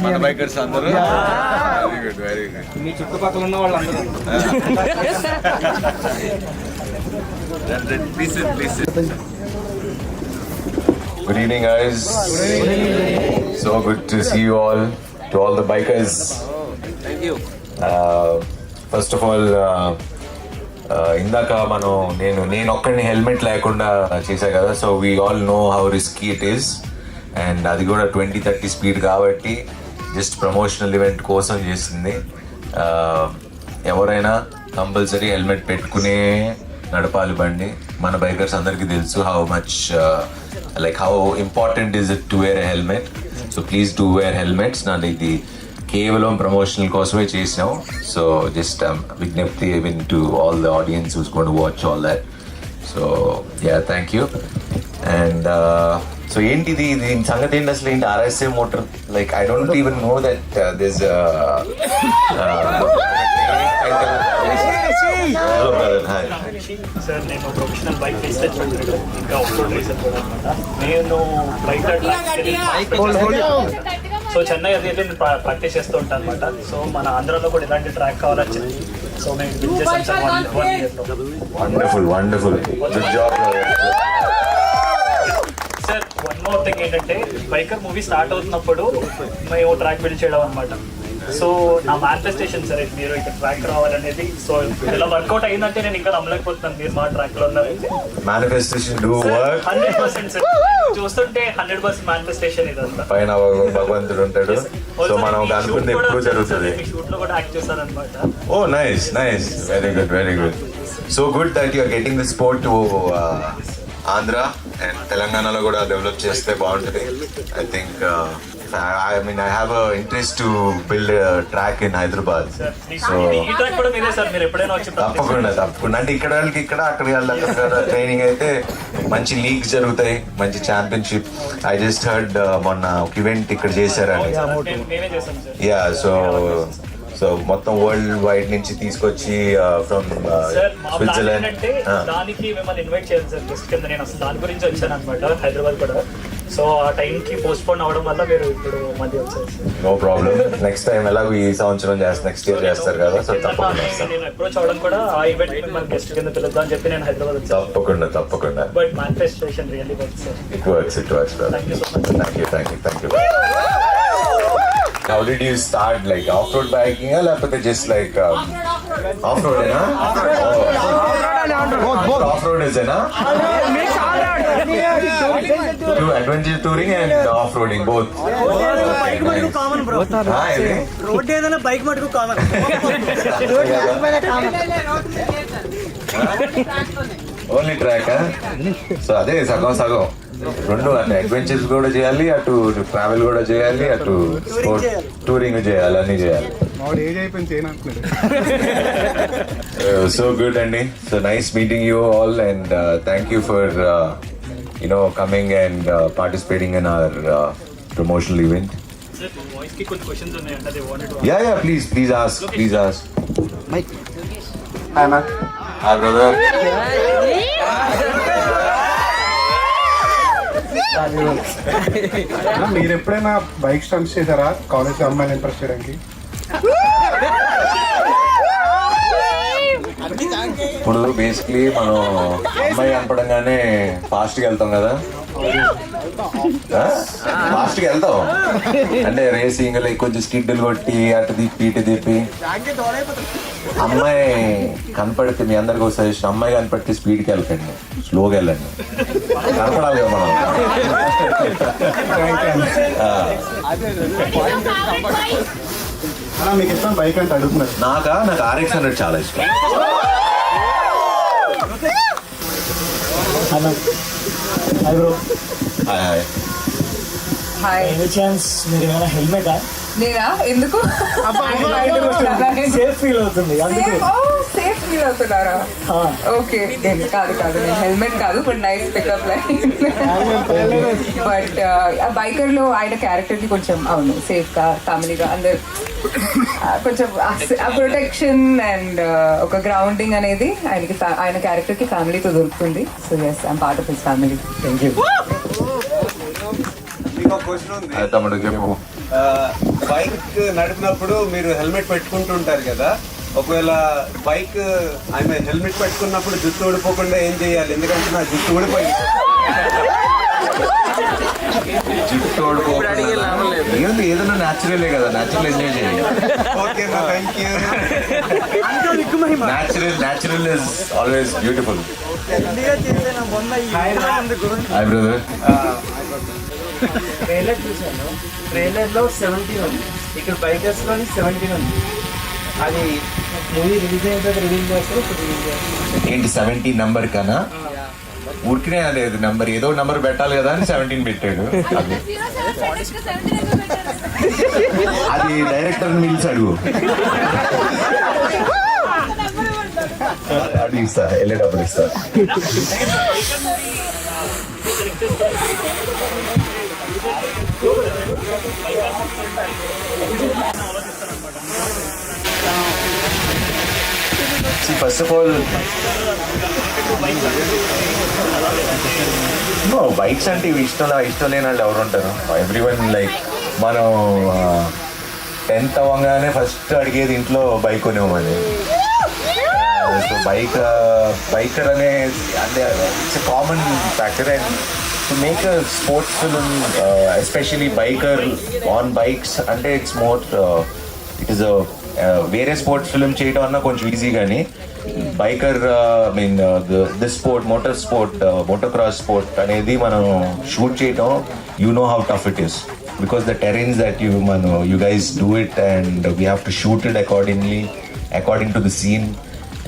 మన బైకర్స్ అందరూ very good. మీ చుట్టుపక్కల ఉన్న వాళ్ళందరూ Good evening, guys. So good to see you all. To all the bikers. Thank you. First of all, ఇందాక నేను ఒక్కడిని హెల్మెట్ లేకుండా చేశా కదా. So we all know how risky it is. And అది కూడా 20-30 స్పీడ్ కాబట్టి జస్ట్ ప్రమోషనల్ ఈవెంట్ కోసం చేసింది. ఎవరైనా కంపల్సరీ హెల్మెట్ పెట్టుకునే నడపాలి బండి. మన బైకర్స్ అందరికీ తెలుసు how much how important is it to wear a helmet. So please do wear helmets. నాది ఇది కేవలం ప్రమోషనల్ కోసమే చేసినాం. సో జస్ట్ విజ్ఞప్తి even to all the audience who's going to watch all that. So yeah, thank you. And so ఏంటిది దీని సంగతి ఏంటి అసలు ఏంటి RSA motor? Like I don't even know that this hello brother. Hi sir, నేను professional bike research ఇంకా ఆఫ్రోడ్ research అనమాట. నేను బైక్ సో చెన్నై అదైతే నేను ప్రాక్టీస్ చేస్తూ ఉంటాను అనమాట. సో మన ఆంధ్రాలో కూడా ఇలాంటి ట్రాక్ కావాలని చెప్పి సో మేము బిల్ చేసాం సార్ 1 yearలో. Wonderful good job sir. One more thing ఏంటంటే, బైకర్ మూవీ స్టార్ట్ అవుతున్నప్పుడు మేము ట్రాక్ బిల్డ్ చేయడం అనమాట. సో నా మేనిఫెస్టేషన్ సార్ మీరు ఇక్కడ ట్రాక్ రావాలనేది. సో ఇలా వర్కౌట్ అయిందంటే నేను ఇంకా నమ్మలేకపోతున్నాను మీరు మా ట్రాక్ లో ఉన్నారైతే. Manifestation do work. 100% సార్. చూస్తుంటే 100% మేనిఫెస్టేషన్ ఇదంతా. పైన భగవంతుడు ఉంటాడు. సో మనం అనుకుంది ఎప్పుడు జరుగుతుంది. షూట్ లో కూడా యాక్ట్ చేశాను అనమాట. Oh nice very good. So good that you are getting the sport to Andhra and తెలంగాణలో కూడా డెవలప్ చేస్తే బాగుంటుంది. I think I have an interest to build a track in Hyderabad. So తప్పకుండా అంటే ఇక్కడ వాళ్ళకి ఇక్కడ అక్కడ వాళ్ళకి ట్రైనింగ్ అయితే మంచి లీగ్స్ జరుగుతాయి, మంచి ఛాంపియన్షిప్. ఐ జస్ట్ హర్డ్ మొన్న ఒక ఈవెంట్ ఇక్కడ చేశారని. యా, సో మొత్తం వరల్డ్ వైడ్ నుంచి తీసుకొచ్చి ఫ్రమ్ స్విట్జర్లాండ్. దానికి మిమ్మల్ని ఇన్వైట్ చేయాలి సార్ గెస్ట్ కింద. నేను అసలు దాని గురించి వచ్చాను అనమాట హైదరాబాద్ కూడా. సో ఆ టైంకి పోస్ట్పోన్ అవడం వల్ల మీరు ఇప్పుడు మధ్య వచ్చారు. No problem. నెక్స్ట్ టైం ఎలాగో ఈ సంవత్సరం నెక్స్ట్ ఇయర్ చేస్తారు కదా. సో తప్పకుండా నేను అప్రోచ్ అవడం కూడా ఆ ఈవెంట్ మిమ్మల్ని గెస్ట్ కింద పిలుద్దాం అని చెప్పి నేను హైదరాబాద్ వచ్చాను. తప్పకుండా. But manifestation really works sir. It works. Thank you so much. Thank you. How did you start, like off-road biking or లేకపోతే just like off-road ఏనా? Off-road ఏనా? Do adventure touring and off-roading both. Bike మటుకు common bro. Road ఏదైనా bike మటుకు common. Only track. So అదే సగం రెండు, అటు అడ్వెంచర్స్ కూడా చేయాలి, అటు ట్రావెల్ కూడా చేయాలి, అటు టూరింగ్ చేయాలి, అన్ని చేయాలి. సో గుడ్ అండి. So nice meeting you all and thank you for coming and participating in our promotional event. Yeah, please ask. Mike. Hi man. Hi brother. మీరు ఎప్పుడైనా బైక్ స్టంట్స్ చేశారా కాలేజ్ అమ్మాయిలు ఇంప్రెస్ చేయడానికి? ఇప్పుడు బేసిక్లీ మనం అమ్మాయి కనపడంగానే ఫాస్ట్గా వెళ్తాం కదా. ఫాస్ట్గా వెళ్తాం అంటే రేసింగ్ లైక్ కొంచెం స్కిడ్లు కొట్టి అటు తిప్పి అమ్మాయి కనపడితే మీ అందరికి ఒక సజెషన్, అమ్మాయి కనపడితే స్పీడ్కి వెళ్ళకండి, స్లోగా వెళ్ళండి. కనపడాలి కదా మనం. మీకు ఇష్టం బైక్ అంటే అడుగుతున్నారు. నాకు RX-100 చాలా ఇష్టం. హాయ్. ఎనీ ఛాన్స్ మీరు ఏమైనా హెల్మెటా? నేనా? ఎందుకు? సేఫ్ ఫీల్ అవుతుంది. సేఫ్ ఫీల్ అవుతున్నారా? ఓకే, నేను కాదు నేను హెల్మెట్ కాదు, but nice pickup line. But biker లో ఆయన క్యారెక్టర్ కి కొంచెం అవును సేఫ్ గా ఫ్యామిలీగా అందరు కొంచెం ప్రొటెక్షన్ అండ్ ఒక గ్రౌండింగ్ అనేది ఆయనకి ఆయన క్యారెక్టర్ కి ఫ్యామిలీతో దొరుకుతుంది. So yes, I'm part of his family. Thank you. తమ్ముడు చెప్పు. బైక్ నడిపినప్పుడు మీరు హెల్మెట్ పెట్టుకుంటుంటారు కదా, ఒకవేళ బైక్ ఆమె హెల్మెట్ పెట్టుకున్నప్పుడు జుట్టు ఊడిపోకుండా ఏం చేయాలి? ఎందుకంటే నా జుట్టు ఊడిపోయింది. జుట్టు ఓడిపోతుంది ఏదైనా న్యాచురలే కదా, న్యాచురల్ ఎంజాయ్ చేయాలి. Okay, thank you. Natural is always beautiful. Hi brother. Trailer చూశాను, ట్రైలర్లో 17 ఉంది, ఇక్కడ బైకర్స్లోని 17 ఉంది. అది మూవీ రిలీజ్ అయిన తర్వాత రిలీజ్ చేస్తారు, ఇప్పుడు రిలీజ్ చేస్తారు. ఏంటి 17 నంబర్ కన్నా ఊరికినే లేదు, నంబర్ ఏదో నంబర్ పెట్టాలి కదా అని 17 పెట్టాడు. అది డైరెక్టర్ పిలిచి అడుగు, అది ఇస్తా, వెళ్ళేటప్పుడు ఇస్తా. See, first of all, no, bikes అంటే ఇవి ఇష్టం లేని వాళ్ళు ఎవరు ఉంటారు? ఎవ్రీవన్ లైక్ మనం 10th అవ్వగానే ఫస్ట్ అడిగేది ఇంట్లో బైక్ కొనేమని. సో బైకర్ అనే అంటే it's a common factor. And to make a sports film especially biker on bikes అంటే ఇట్స్ మోర్ ఇట్ ఈస్ వేరే స్పోర్ట్స్ ఫిల్మ్ చేయడం అన్నా కొంచెం ఈజీ, కానీ biker mean this sport motor cross sport అనేది మనం షూట్ చేయటం, you know how tough it is because the terrains that you guys do it and we have to shoot it according to the scene.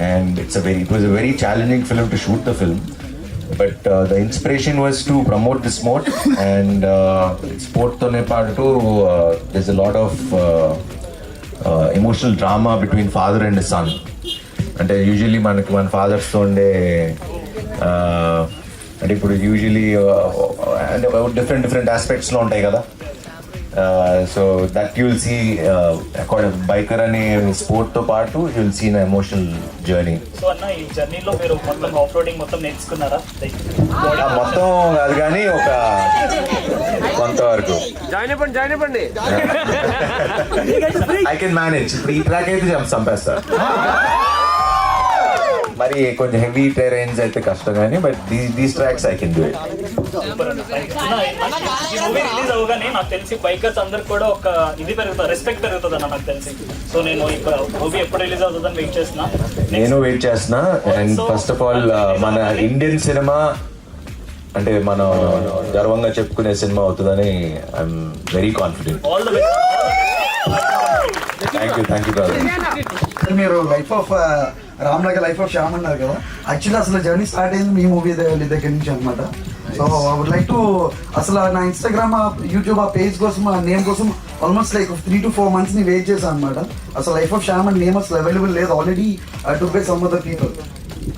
And it was a very challenging film to shoot the film, but the inspiration was to promote the sport and sport tone paatu there's a lot of emotional drama between father and his son. And usually మనకి మన fathers తో ఉండే అంటే ఇప్పుడు usually different aspects లో ఉంటాయి కదా. So that you will see biker అనే స్పోర్ట్ తో పాటు you will see emotional journey. So అన్న, ఈ జర్నీలో మీరు మొత్తం ఆఫ్ రోడింగ్ మొత్తం నేర్చుకున్నారా? మొత్తం కాదు కానీ ఒక కొంతవరకు జాయిన్ ఇవ్వండి. I can manage. ఇప్పుడు ఈ ట్రాక్ అయితే చంపేస్తా, మరి కొంచెం హెవీ టెరైన్స్ అయితే కష్టం కానీ, but these tracks I can do it. ఈ మూవీ రిలీజ్ అవగానే నాకు తెలిసి బైకర్స్ అందరికి కూడా ఒక ఇది పెరుగుతుంది, రెస్పెక్ట్ పెరుగుతుంది అన్న నాకు తెలిసి. సో నేను ఇప్పుడు మూవీ ఎప్పుడు రిలీజ్ అవుతుందని వెయిట్ చేస్తున్నా. నేను వెయిట్ చేస్తున్నా. అండ్ ఫస్ట్ ఆఫ్ ఆల్ మన ఇండియన్ సినిమా అంటే మనం గర్వంగా చెప్పుకునే సినిమా అవుతుందని I'm very confident. All the best. Thank you brother. మీరు life of Ramnagar life of Shyam అన్నారు కదా, యాక్చువల్లీ అసలు జర్నీ స్టార్ట్ అయింది మీ మూవీ దగ్గర నుంచి అనమాట. So I would like to అసలు నా ఇన్స్టాగ్రామ్ యూట్యూబ్ ఆ పేజ్ కోసం ఆ నేమ్ కోసం almost like 3 to 4 months wait చేశాను అనమాట. అసలు life of Shyam and name అసలు అవైలబుల్ లేదు, already to by some other people.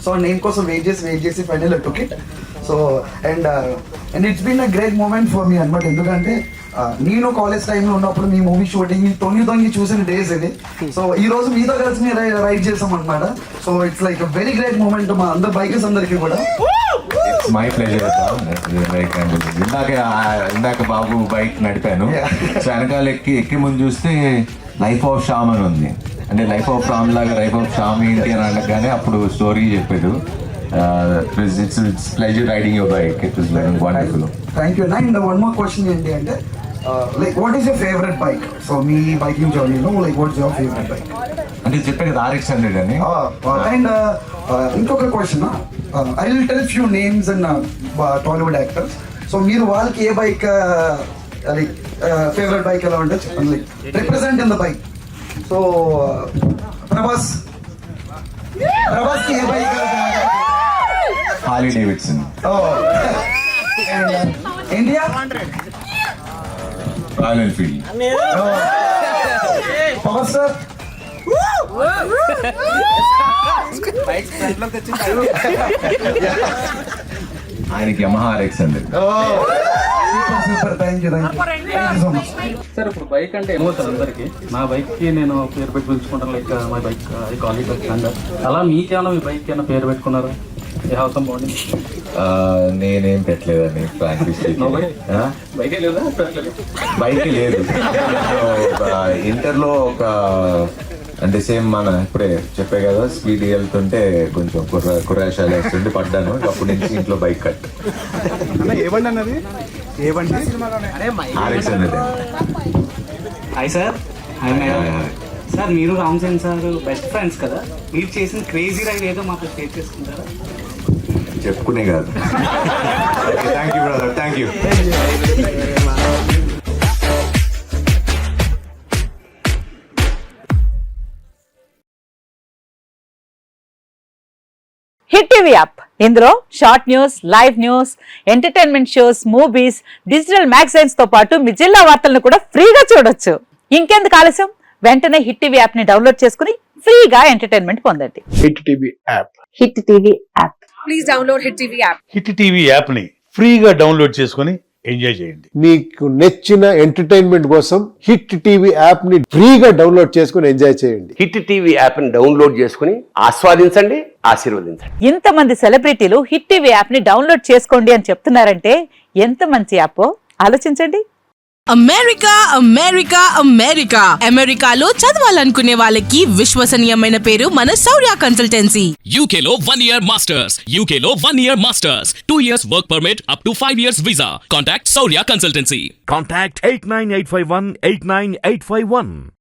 So name కోసం వెయిట్ చేసి final I took it. So and it's been a great moment for me అనమాట. ఎందుకంటే నేను కాలేజ్ టైంలో ఉన్నప్పుడు మీ మూవీ షూటింగ్ తొంగి చూసిన డేస్ ఇది. సో ఈ రోజు మీతో కలిసి మీరు రైడ్ చేసాం అనమాట. So it's like very great moment మా అందరు బైకర్స్ అందరికీ కూడా. It's my pleasure. ఇందాక బాబు బైక్ నడిపాను, సో వెనకాల ఎక్కి ముందు చూస్తే లైఫ్ ఆఫ్ శ్యామ్ అని ఉంది. అంటే లైఫ్ ఆఫ్ రామ్ లాగా లైఫ్ ఆఫ్ శ్యామ్ ఏంటి అని అనగానే అప్పుడు స్టోరీ చెప్పారు. It's pleasure riding your bike. It was wonderful. Thank you. And one more question ఏంటి అంటే like what is your favourite bike? So మీ బైకింగ్ జర్నీలో like what is your favourite bike? అంటే చెప్పాను కదా RX-100 అని. అండ్ ఇంకొక question, I will tell few names and Tollywood actors. So మీరు వాళ్ళకి ఏ బైక్ లైక్ ఫేవరెట్ బైక్ ఎలా ఉంటే చెప్పండి, like represent in the bike. So ప్రభాస్కి A bike? Harley Davidson. India? Royal Enfield. Power star? Bike front లో తెచ్చి ఆయనకి Yamaha RX అండి. Super thank you so much. Sir ఇప్పుడు బైక్ అంటే ఏమవుతుంది అందరికి. నా బైక్ కి నేను పేరు పెట్టి పిలుచుకుంటాను, like my bike I call it bike. అలా మీకేమైనా మీ బైక్ ఏమైనా పేరు పెట్టుకున్నారా? ఏ హౌస్ బాగుంది? నేనేం పెట్టలేదండి ప్రాక్టీస్. బైకే లేదా? బైక్ లేదు. ఇంటర్లో ఒక అంటే సేమ్ మన ఇప్పుడే చెప్పే కదా, స్పీడ్ వెళ్తుంటే కొంచెం కుర్రాశాలు వేస్తుంటే పడ్డాను. అప్పటి నుంచి ఇంట్లో బైక్ కట్. ఏవండి అన్నది ఏవండి RX అనేది. Hi sir. Hi madam. Sir మీరు Ram Charan sir best friends కదా, మీరు చేసిన క్రేజీ రైడ్ ఏదో మాకు షేర్ చేసుకుంటారా? చెప్పుకునే కాదు. Thank you brother, thank you. Hit TV app, ఇందులో short news, live news, entertainment shows, movies, digital magazines తో పాటు మీ జిల్లా వార్తలను కూడా ఫ్రీగా చూడొచ్చు. ఇంకెందుకు ఆలస్యం, వెంటనే హిట్ టీవీ యాప్ ని డౌన్లోడ్ చేసుకుని ఫ్రీగా ఎంటర్టైన్మెంట్ పొందండి. Hit TV app. Hit TV app. Please download hit TV app. Hit TV యాప్ని ఫ్రీగా డౌన్లోడ్ చేసుకొని ఎంజాయ్ చేయండి. మీకు నచ్చిన ఎంటర్టైన్మెంట్ కోసం హిట్ టీవీ యాప్ ని ఫ్రీగా డౌన్లోడ్ చేసుకుని ఎంజాయ్ చేయండి. హిట్ టీవీ యాప్ ని డౌన్లోడ్ చేసుకుని ఆస్వాదించండి, ఆశీర్వదించండి. ఇంతమంది సెలబ్రిటీలు హిట్ టీవీ యాప్ ని డౌన్లోడ్ చేసుకోండి అని చెప్తున్నారంటే ఎంత మంచి యాప్ ఆలోచించండి. అమెరికా అమెరికా అమెరికా అమెరికాలో చదవాలనుకునే వాళ్ళకి విశ్వసనీయమైన పేరు మన శౌర్య కన్సల్టెన్సీ. యూకేలో 1 year మాస్టర్స్, యూకేలో 1 year masters, 2 years work permit, up to 5 years visa. Contact Shaurya consultancy. Contact 89851 89851.